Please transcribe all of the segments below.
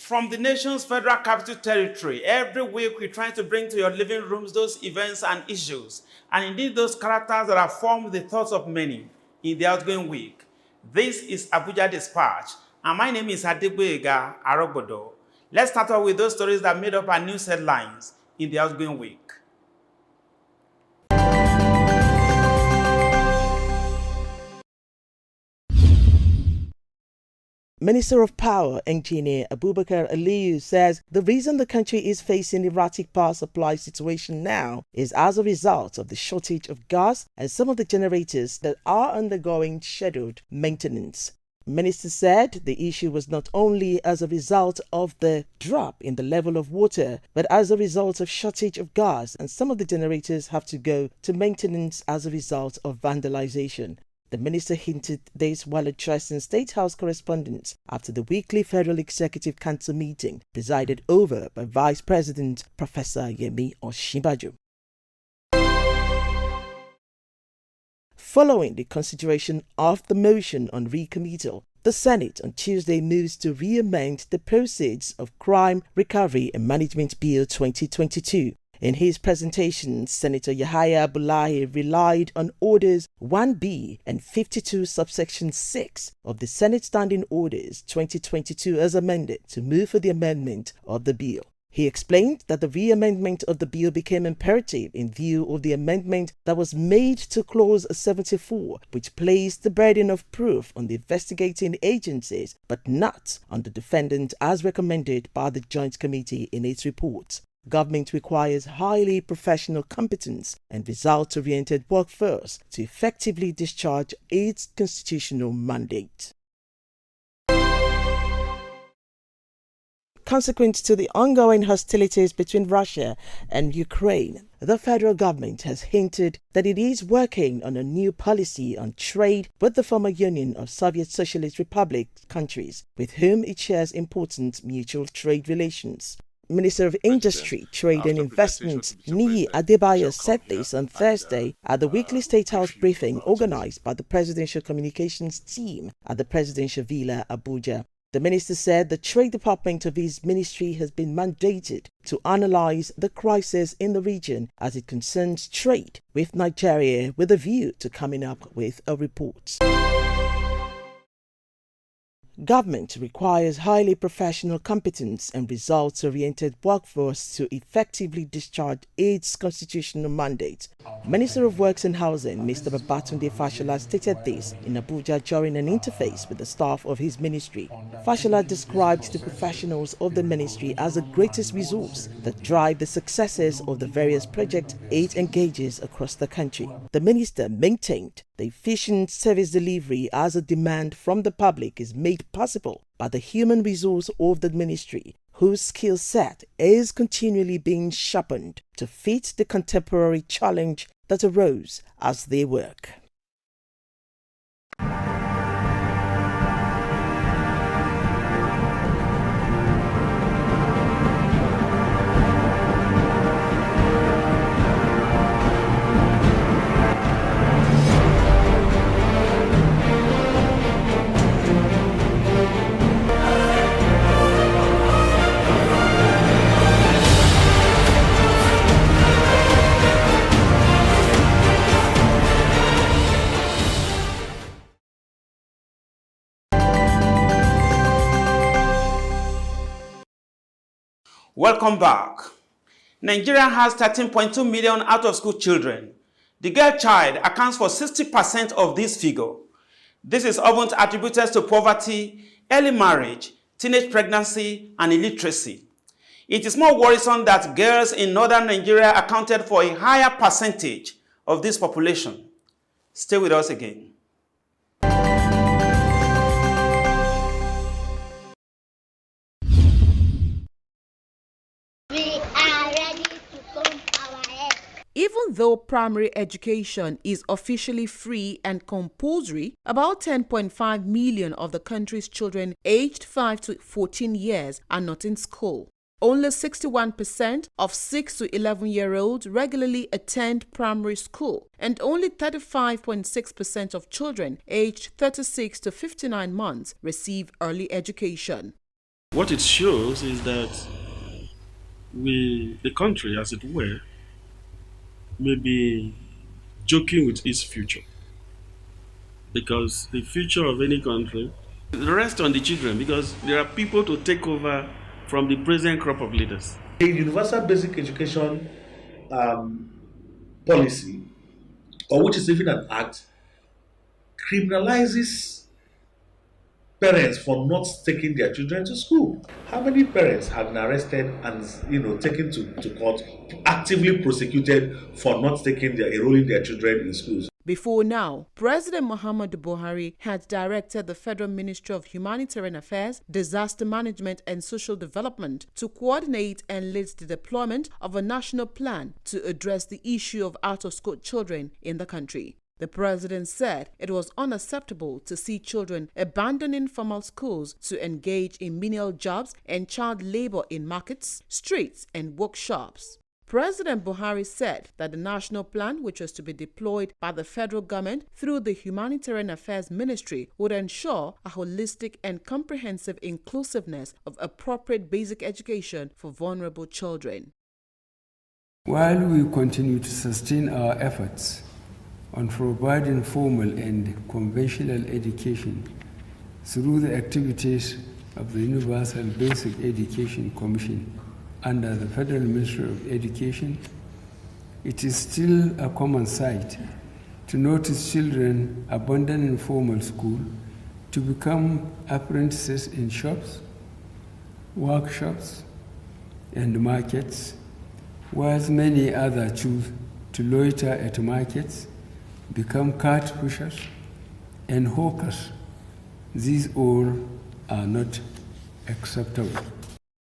From the nation's federal capital territory, every week we're trying to bring to your living rooms those events and issues, and indeed those characters that have formed the thoughts of many in the outgoing week. This is Abuja Dispatch, and my name is Adegboyega Arogbodo. Let's start off with those stories that made up our news headlines in the outgoing week. Minister of Power, Engineer Abubakar Aliyu, says the reason the country is facing erratic power supply situation now is as a result of the shortage of gas and some of the generators that are undergoing scheduled maintenance. Minister said the issue was not only as a result of the drop in the level of water, but as a result of shortage of gas, and some of the generators have to go to maintenance as a result of vandalization. The minister hinted this while addressing State House correspondents after the weekly Federal Executive Council meeting presided over by Vice President Professor Yemi Osinbajo. Following the consideration of the motion on recommittal, the Senate on Tuesday moves to re-amend the Proceeds of Crime Recovery and Management Bill 2022. In his presentation, Senator Yahaya Abdullahi relied on Orders 1B and 52 subsection 6 of the Senate Standing Orders 2022 as amended to move for the amendment of the bill. He explained that the re-amendment of the bill became imperative in view of the amendment that was made to Clause 74, which placed the burden of proof on the investigating agencies but not on the defendant as recommended by the Joint Committee in its report. Government requires highly professional competence and result-oriented workforce to effectively discharge its constitutional mandate. Consequent to the ongoing hostilities between Russia and Ukraine, the federal government has hinted that it is working on a new policy on trade with the former Union of Soviet Socialist Republic countries, with whom it shares important mutual trade relations. Minister of Industry, Trade and Investment Niyi Adebayo said this on Thursday at the weekly State House briefing organized by the Presidential Communications Team at the Presidential Villa, Abuja. The minister said the Trade Department of his ministry has been mandated to analyze the crisis in the region as it concerns trade with Nigeria with a view to coming up with a report. Government requires highly professional competence and results-oriented workforce to effectively discharge its constitutional mandate. Minister of Works and Housing, Mr. Babatunde Fashola, stated this in Abuja during an interface with the staff of his ministry. Fashola described the professionals of the ministry as the greatest resource that drive the successes of the various projects it engages across the country. The minister maintained the efficient service delivery as a demand from the public is made possible by the human resource of the ministry, whose skill set is continually being sharpened to fit the contemporary challenge that arose as they work. Welcome back. Nigeria has 13.2 million out-of-school children. The girl child accounts for 60% of this figure. This is often attributed to poverty, early marriage, teenage pregnancy, and illiteracy. It is more worrisome that girls in northern Nigeria accounted for a higher percentage of this population. Stay with us again. Even though primary education is officially free and compulsory, about 10.5 million of the country's children aged 5 to 14 years are not in school. Only 61% of 6 to 11-year-olds regularly attend primary school, and only 35.6% of children aged 36 to 59 months receive early education. What it shows is that the country, as it were, may be joking with its future. Because the future of any country rests on the children, because there are people to take over from the present crop of leaders. The universal basic education policy, or which is even an act, criminalizes parents for not taking their children to school. How many parents have been arrested and taken to court, actively prosecuted for not enrolling their children in schools? Before now, President Muhammadu Buhari had directed the Federal Ministry of Humanitarian Affairs, Disaster Management and Social Development to coordinate and lead the deployment of a national plan to address the issue of out-of-school children in the country. The president said it was unacceptable to see children abandoning formal schools to engage in menial jobs and child labor in markets, streets and workshops. President Buhari said that the national plan, which was to be deployed by the federal government through the Humanitarian Affairs Ministry, would ensure a holistic and comprehensive inclusiveness of appropriate basic education for vulnerable children. While we continue to sustain our efforts on providing formal and conventional education through the activities of the Universal Basic Education Commission under the Federal Ministry of Education, it is still a common sight to notice children abandoning formal school to become apprentices in shops, workshops, and markets, whilst many others choose to loiter at markets, become cart pushers, and hawkers. These all are not acceptable.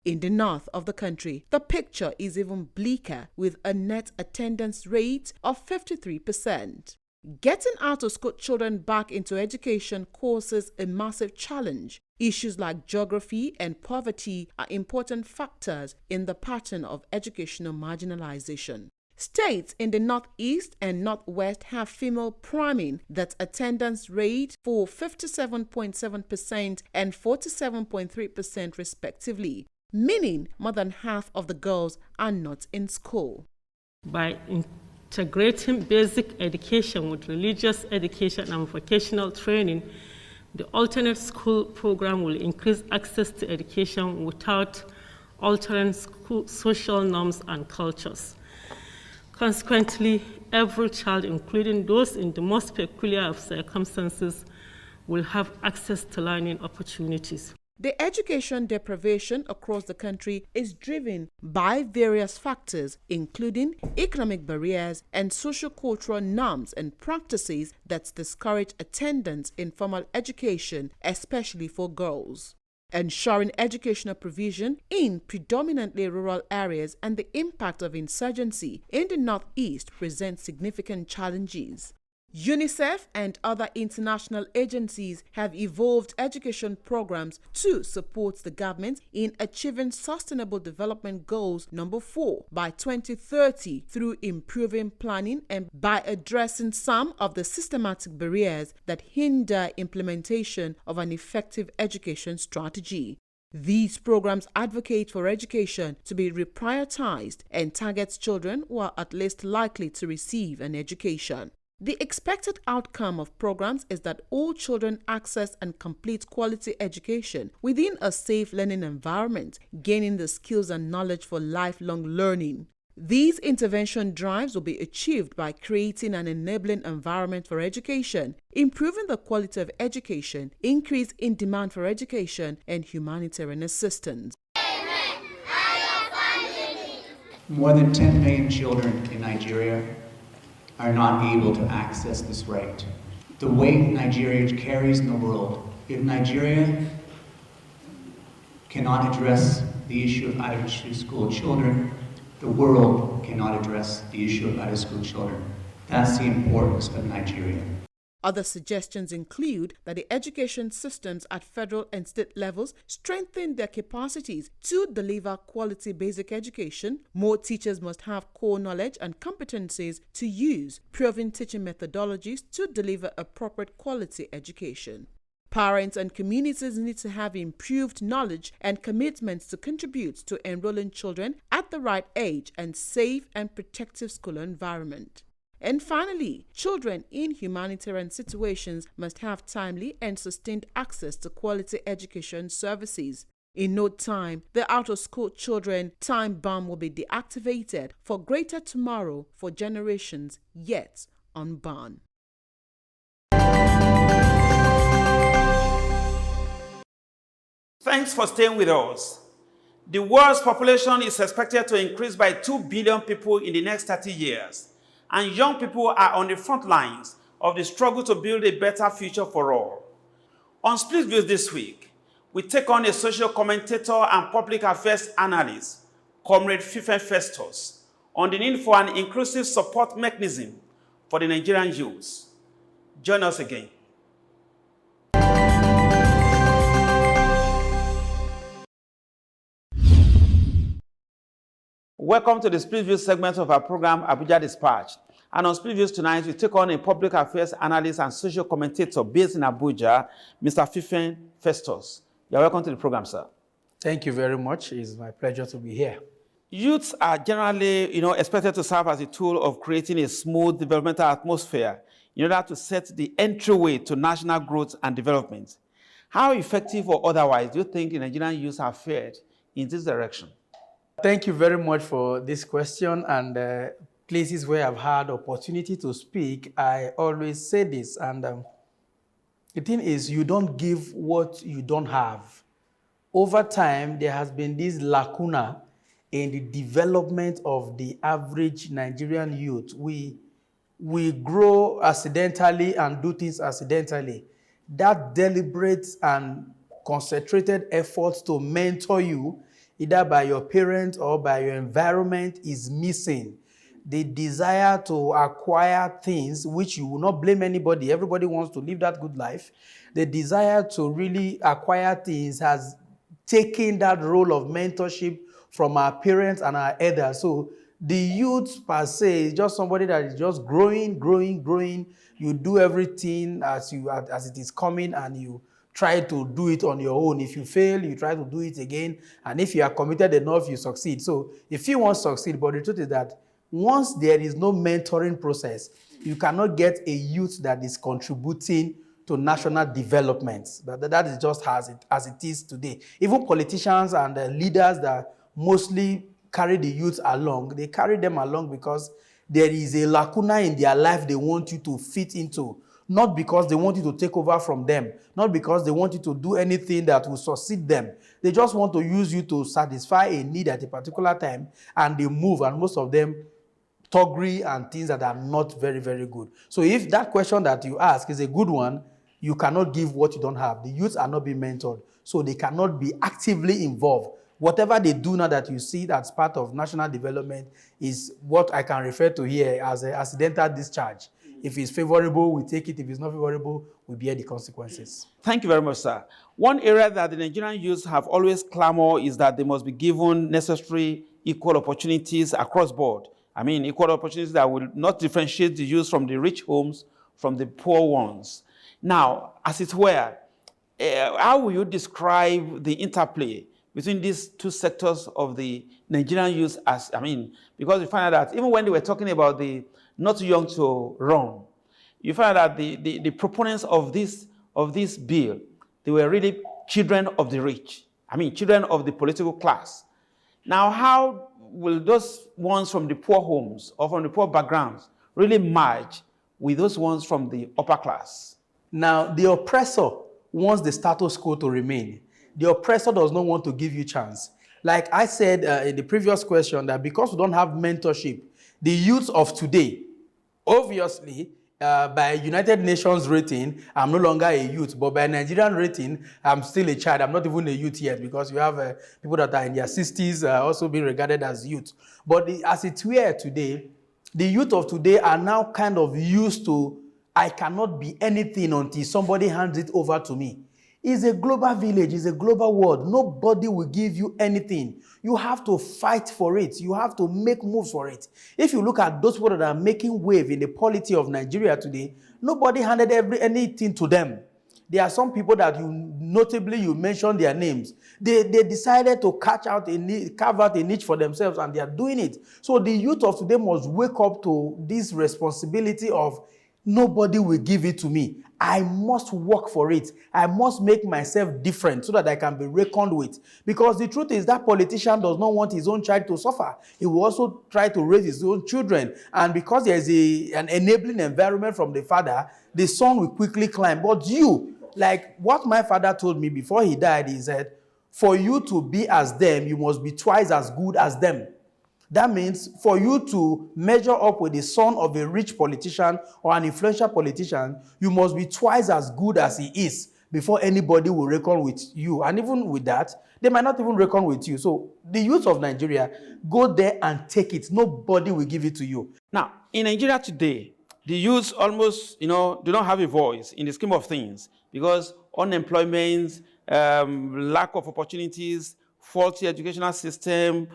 In the north of the country, the picture is even bleaker with a net attendance rate of 53%. Getting out-of-school children back into education causes a massive challenge. Issues like geography and poverty are important factors in the pattern of educational marginalization. States in the northeast and northwest have female priming that attendance rate for 57.7% and 47.3% respectively, meaning more than half of the girls are not in school. By integrating basic education with religious education and vocational training, the alternate school program will increase access to education without altering social norms and cultures. Consequently, every child, including those in the most peculiar of circumstances, will have access to learning opportunities. The education deprivation across the country is driven by various factors, including economic barriers and socio-cultural norms and practices that discourage attendance in formal education, especially for girls. Ensuring educational provision in predominantly rural areas and the impact of insurgency in the northeast present significant challenges. UNICEF and other international agencies have evolved education programs to support the government in achieving Sustainable Development Goals number 4 by 2030 through improving planning and by addressing some of the systematic barriers that hinder implementation of an effective education strategy. These programs advocate for education to be reprioritized and targets children who are at least likely to receive an education. The expected outcome of programs is that all children access and complete quality education within a safe learning environment, gaining the skills and knowledge for lifelong learning. These intervention drives will be achieved by creating an enabling environment for education, improving the quality of education, increase in demand for education, and humanitarian assistance. More than 10 million children in Nigeria are not able to access this right. The weight Nigeria carries in the world, if Nigeria cannot address the issue of out-of-school children, the world cannot address the issue of out-of-school children. That's the importance of Nigeria. Other suggestions include that the education systems at federal and state levels strengthen their capacities to deliver quality basic education. More teachers must have core knowledge and competencies to use proven teaching methodologies to deliver appropriate quality education. Parents and communities need to have improved knowledge and commitments to contribute to enrolling children at the right age and safe and protective school environment. And finally, children in humanitarian situations must have timely and sustained access to quality education services. In no time, the out-of-school children time bomb will be deactivated for greater tomorrow for generations yet unborn. Thanks for staying with us. The world's population is expected to increase by 2 billion people in the next 30 years, and young people are on the front lines of the struggle to build a better future for all. On Split Views this week, we take on a social commentator and public affairs analyst, Comrade Fifen Festus, on the need for an inclusive support mechanism for the Nigerian youth. Join us again. Welcome to the Split Views segment of our program, ABUJA Dispatch. And on Split Views tonight, we take on a public affairs analyst and social commentator based in Abuja, Mr. Fifen Festus. You're welcome to the program, sir. Thank you very much. It's my pleasure to be here. Youths are generally, expected to serve as a tool of creating a smooth developmental atmosphere in order to set the entryway to national growth and development. How effective or otherwise do you think the Nigerian youths have fared in this direction? Thank you very much for this question, and places where I've had opportunity to speak, I always say this, and the thing is, you don't give what you don't have. Over time, there has been this lacuna in the development of the average Nigerian youth. We grow accidentally and do things accidentally. That deliberate and concentrated efforts to mentor you, either by your parents or by your environment, is missing. The desire to acquire things, which you will not blame anybody, everybody wants to live that good life. The desire to really acquire things has taken that role of mentorship from our parents and our elders. So the youth per se is just somebody that is just growing. You do everything as it is coming, and you try to do it on your own. If you fail, you try to do it again. And if you are committed enough, you succeed. So if you want to succeed, but the truth is that once there is no mentoring process, you cannot get a youth that is contributing to national development. That is just as it is today. Even politicians and leaders that mostly carry the youth along, they carry them along because there is a lacuna in their life they want you to fit into. Not because they want you to take over from them, not because they want you to do anything that will succeed them. They just want to use you to satisfy a need at a particular time, and they move, and most of them toggery and things that are not very, very good. So if that question that you ask is a good one, you cannot give what you don't have. The youths are not being mentored, so they cannot be actively involved. Whatever they do now that you see that's part of national development is what I can refer to here as an accidental discharge. If it's favorable, we take it. If it's not favorable, we bear the consequences. Thank you very much, sir. One area that the Nigerian youth have always clamored is that they must be given necessary equal opportunities across board. I mean, equal opportunities that will not differentiate the youth from the rich homes from the poor ones. Now, as it were, how will you describe the interplay between these two sectors of the Nigerian youth? Because you find out that even when they were talking about the not too young to run, you find out that the proponents of this bill, they were really children of the rich. Children of the political class. Now, how will those ones from the poor homes or from the poor backgrounds really merge with those ones from the upper class? Now, the oppressor wants the status quo to remain. The oppressor does not want to give you chance. Like I said in the previous question, that because we don't have mentorship, the youth of today, obviously, by United Nations rating, I'm no longer a youth, but by Nigerian rating, I'm still a child. I'm not even a youth yet, because you have people that are in their 60s also being regarded as youth. But as it were today, the youth of today are now kind of used to, I cannot be anything until somebody hands it over to me. It's a global village, it's a global world. Nobody will give you anything. You have to fight for it. You have to make moves for it. If you look at those people that are making wave in the polity of Nigeria today, nobody handed anything to them. There are some people that you mention their names. They decided to carve out a niche for themselves, and they are doing it. So the youth of today must wake up to this responsibility of nobody will give it to me. I must work for it. I must make myself different so that I can be reckoned with. Because the truth is that politician does not want his own child to suffer. He will also try to raise his own children. And because there is an enabling environment from the father, the son will quickly climb. But you, like what my father told me before he died, he said, for you to be as them, you must be twice as good as them. That means for you to measure up with the son of a rich politician or an influential politician, you must be twice as good as he is before anybody will reckon with you. And even with that, they might not even reckon with you. So the youth of Nigeria, go there and take it. Nobody will give it to you. Now, in Nigeria today, the youth almost, do not have a voice in the scheme of things because unemployment, lack of opportunities, faulty educational system,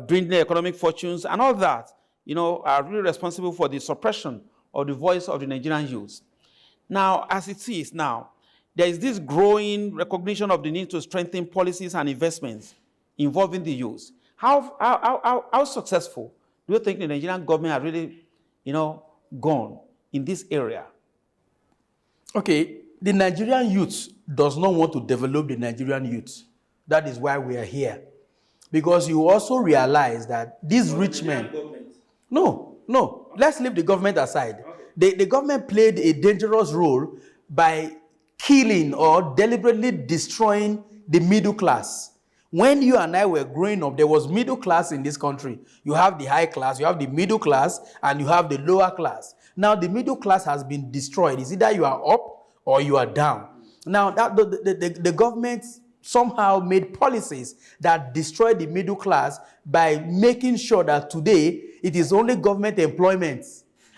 dwindling economic fortunes, and all that, are really responsible for the suppression of the voice of the Nigerian youth. Now, as it is now, there is this growing recognition of the need to strengthen policies and investments involving the youth. How successful do you think the Nigerian government has really, gone in this area? Okay, the Nigerian youth does not want to develop the Nigerian youth. That is why we are here. Because you also realize that these rich men... No. Let's leave the government aside. Okay. The government played a dangerous role by killing or deliberately destroying the middle class. When you and I were growing up, there was middle class in this country. You have the high class, you have the middle class, and you have the lower class. Now, the middle class has been destroyed. It's either you are up or you are down. Now, the government somehow made policies that destroyed the middle class by making sure that today it is only government employment.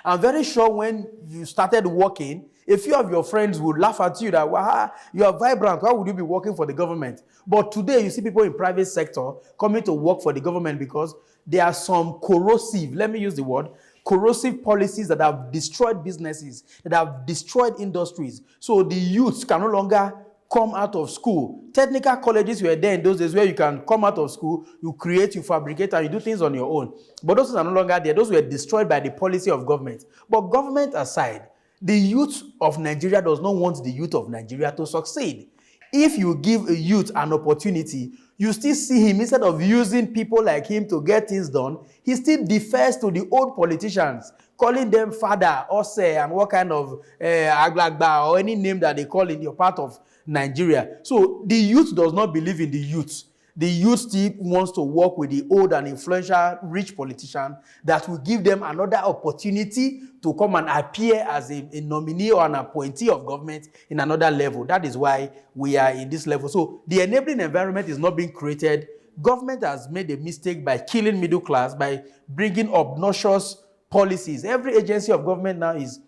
I'm very sure when you started working, a few of your friends would laugh at you that, wow, you are vibrant, why would you be working for the government? But today you see people in private sector coming to work for the government because there are some corrosive, let me use the word, corrosive policies that have destroyed businesses, that have destroyed industries. So the youths can no longer come out of school. Technical colleges were there in those days where you can come out of school, you create, you fabricate, and you do things on your own. But those are no longer there. Those were destroyed by the policy of government. But government aside, the youth of Nigeria does not want the youth of Nigeria to succeed. If you give a youth an opportunity, you still see him, instead of using people like him to get things done, he still defers to the old politicians, calling them father, ose, and what kind of aglagba or any name that they call in your part of Nigeria. So the youth does not believe in the youth. The youth still wants to work with the old and influential rich politician that will give them another opportunity to come and appear as a nominee or an appointee of government in another level. That is why we are in this level. So the enabling environment is not being created. Government has made a mistake by killing middle class, by bringing obnoxious policies. Every agency of government now is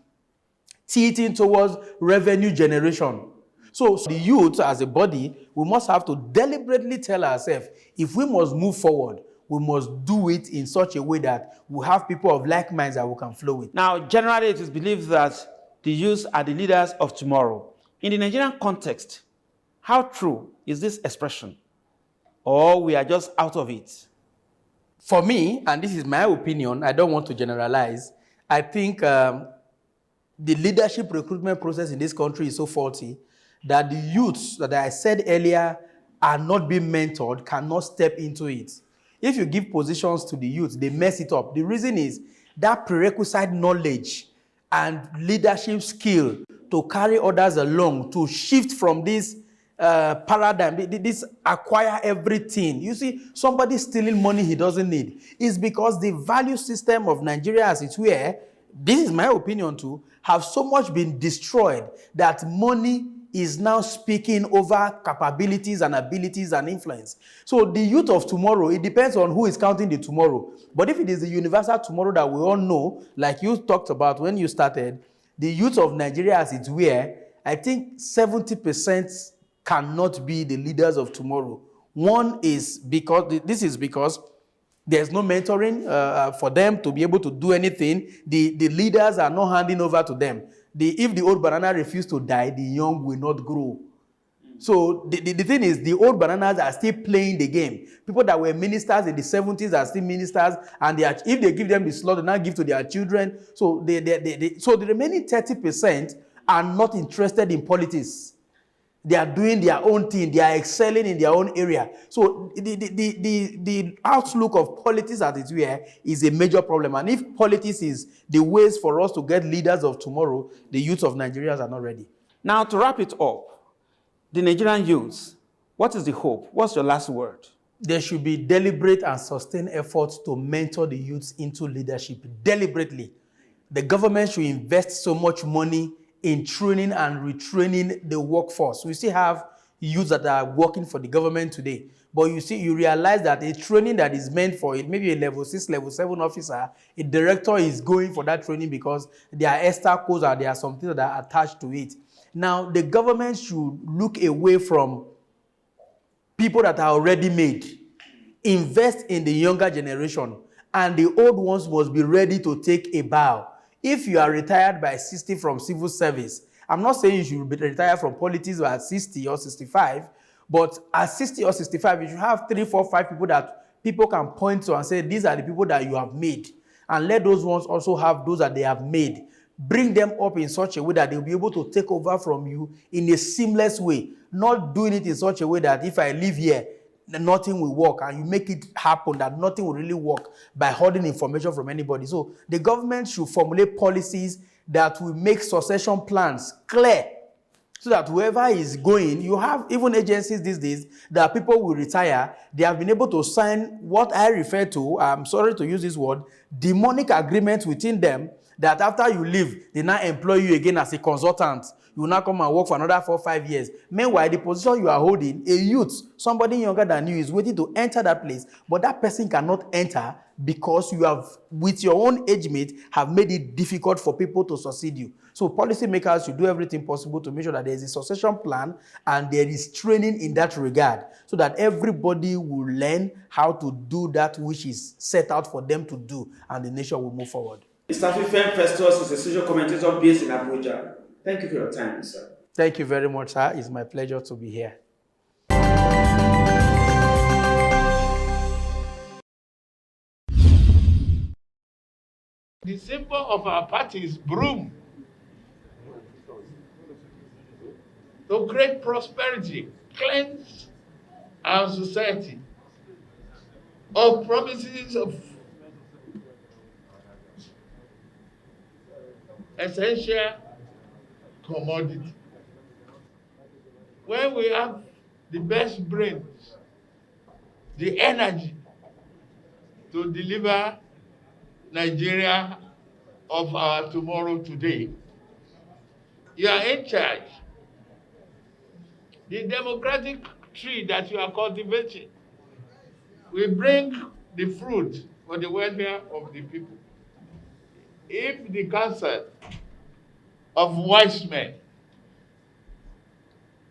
teetering towards revenue generation. So the youth as a body, we must have to deliberately tell ourselves, if we must move forward, we must do it in such a way that we have people of like minds that we can flow with. Now, generally it is believed that the youth are the leaders of tomorrow. In the Nigerian context, how true is this expression? Or we are just out of it? For me, and this is my opinion, I don't want to generalize, I think the leadership recruitment process in this country is so faulty that the youths that I said earlier are not being mentored, cannot step into it. If you give positions to the youth, they mess it up. The reason is that prerequisite knowledge and leadership skill to carry others along, to shift from this paradigm, this acquire everything. You see, somebody stealing money he doesn't need is because the value system of Nigeria as it were, this is my opinion too, have so much been destroyed that money is now speaking over capabilities and abilities and influence. So the youth of tomorrow, it depends on who is counting the tomorrow. But if it is the universal tomorrow that we all know, like you talked about when you started, the youth of Nigeria as it were, I think 70% cannot be the leaders of tomorrow. One is because There's no mentoring for them to be able to do anything. The leaders are not handing over to them. If the old banana refuses to die, the young will not grow. So the thing is, the old bananas are still playing the game. People that were ministers in the 70s are still ministers, and if they give them the slot, they now give to their children. So so the remaining 30% are not interested in politics. They are doing their own thing. They are excelling in their own area. So the outlook of politics as it were is a major problem. And if politics is the ways for us to get leaders of tomorrow, the youth of Nigeria are not ready. Now, to wrap it up, the Nigerian youth, what is the hope? What's your last word? There should be deliberate and sustained efforts to mentor the youths into leadership deliberately. The government should invest so much money in training and retraining the workforce. We still have youths that are working for the government today, but you realize that a training that is meant for it, maybe a level 6, level 7 officer, a director is going for that training because there are extra codes or there are some things that are attached to it. Now, the government should look away from people that are already made, invest in the younger generation, and the old ones must be ready to take a bow. If you are retired by 60 from civil service, I'm not saying you should be retired from politics at 60 or 65, but at 60 or 65, you should have 3, 4, 5 people that people can point to and say, these are the people that you have made. And let those ones also have those that they have made. Bring them up in such a way that they'll be able to take over from you in a seamless way, not doing it in such a way that if I live here, nothing will work, and you make it happen that nothing will really work by holding information from anybody. So the government should formulate policies that will make succession plans clear, so that whoever is going, you have even agencies these days that people will retire, they have been able to sign what I refer to, I'm sorry to use this word, demonic agreements within them, that after you leave, they now employ you again as a consultant. You will now come and work for another 4 or 5 years. Meanwhile, the position you are holding, a youth, somebody younger than you, is waiting to enter that place, but that person cannot enter because you have, with your own age mate, have made it difficult for people to succeed you. So policymakers should do everything possible to make sure that there is a succession plan and there is training in that regard, so that everybody will learn how to do that which is set out for them to do, and the nation will move forward. Mr. Fifen Festus is a social commentator based in Abuja. Thank you for your time, sir. Thank you very much, sir. It's my pleasure to be here. The symbol of our party is broom. To create prosperity, cleanse our society of promises of essential commodity. When we have the best brains, the energy to deliver Nigeria of our tomorrow today, you are in charge. The democratic tree that you are cultivating will bring the fruit for the welfare of the people. If the counsel of wise men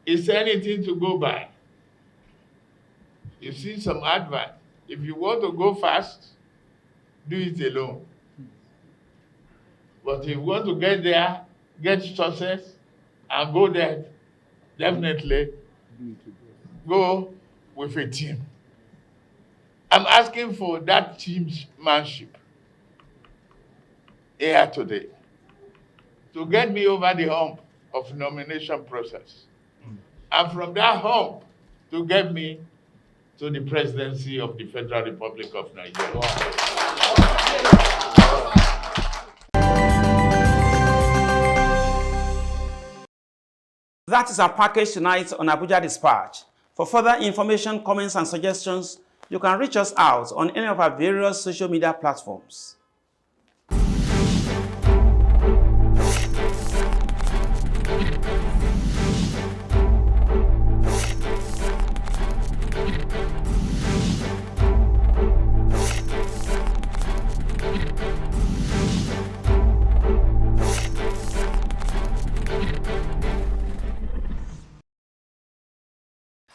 is anything to go by, you see some advice. If you want to go fast, do it alone. But if you want to get there, get success, and go there, definitely go with a team. I'm asking for that teammanship here today to get me over the hump of nomination process. And from that hump to get me to the presidency of the Federal Republic of Nigeria. That is our package tonight on Abuja Dispatch. For further information, comments, and suggestions, you can reach us out on any of our various social media platforms.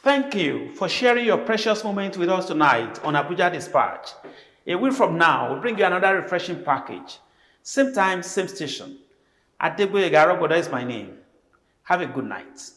Thank you for sharing your precious moment with us tonight on Abuja Dispatch. A week from now, we'll bring you another refreshing package. Same time, same station. Adegboyega Arogoda is my name. Have a good night.